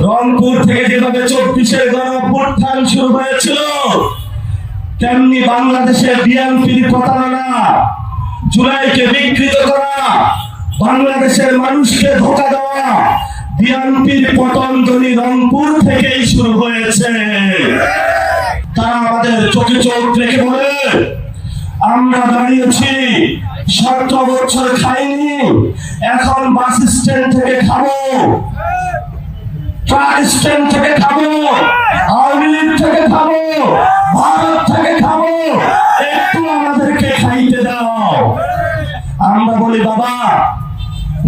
রংপুর থেকে যেভাবে 24-এর গণঅভ্যুত্থান শুরু হয়েছিল, তেমনি বাংলাদেশে বিএনপির প্রতারণা, জুলাইকে বিকৃত করা, বাংলাদেশের মানুষকে ধোঁকা দেওয়া, বিএনপির পতনধ্বনি রংপুর থেকেই শুরু হয়েছে। তারা আমাদের চোখে চোখ রেখে বলে, আমরা দাঁড়িয়েছি 17 বছর খাইনি, এখন বাস স্ট্যান্ড থেকে খাবো, ট্রাক স্ট্যান্ড থেকে খাবো, আওয়ামী লীগ থেকে খাবো, ভারত থেকে খাবো, একটু আমাদেরকে খাইতে দাও। আমরা বলি, বাবা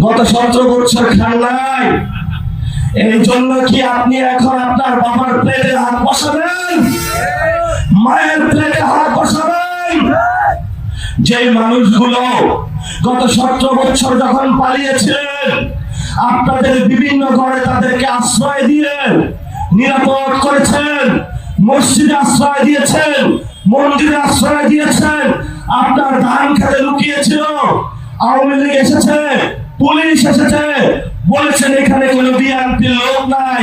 গত 17 বছর খান নাই, এই জন্য কি আপনি এখন আপনার বাবার প্লেটে হাত বসাবেন, মায়ের প্লেটে হাত বসাবেন? যে মানুষগুলো গত 17 বছর যখন পালিয়েছিলেন, আপনাদের বিভিন্ন ঘরে তাদেরকে আশ্রয় দিয়ে নিরাপদ করেছেন, মসজিদে আশ্রয় দিয়েছেন, মন্দিরে আশ্রয় দিয়েছেন, আপনার ধান খেতে লুকিয়েছিল, আওয়ামী লীগ এসেছে, পুলিশ এসেছে, বলেছেন এখানে কোনো বিএনপির লোক নাই,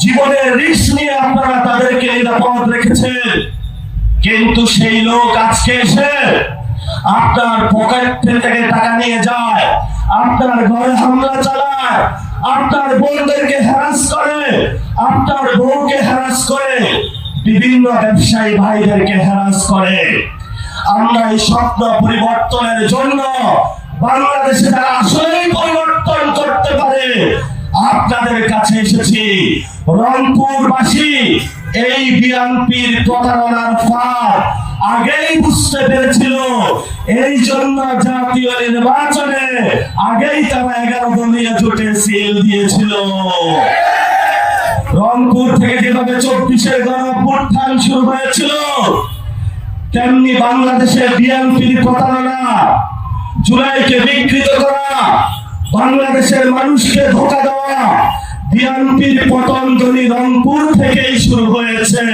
জীবনের রিস্ক নিয়ে আপনারা তাদেরকে নিরাপদ রেখেছেন। কিন্তু সেই লোক আজকে এসে আপনার পকেট থেকে টাকা নিয়ে যায়, আপনার ঘরে হামলা চালায়, আপনার বোনদেরকে হ্যারাস করে, আপনার বউকে হ্যারাস করে, বিভিন্ন ব্যবসায়ী ভাইদেরকে হ্যারাস করে। আমরা এই স্বপ্ন পরিবর্তনের জন্য বাংলাদেশে যারা আসলেই পরিবর্তন করতে পারে আপনাদের কাছে এসেছি। রংপুরবাসী এই বিএনপির প্রতারণার ফাঁদ আগেই বুঝতে পেরেছিল, এই জন্য জাতীয় নির্বাচনে আগেই তারা 11 দলীয় জোটে সিল দিয়েছিল। রংপুর থেকে যেভাবে 24-এর গণঅভ্যুত্থান শুরু হয়েছিল, তেমনি বাংলাদেশে বিএনপির প্রতারণা, জুলাইকে বিকৃত করা, বাংলাদেশের মানুষকে ধোঁকা দেওয়া, বিএনপির পতনধ্বনি রংপুর থেকেই শুরু হয়েছে।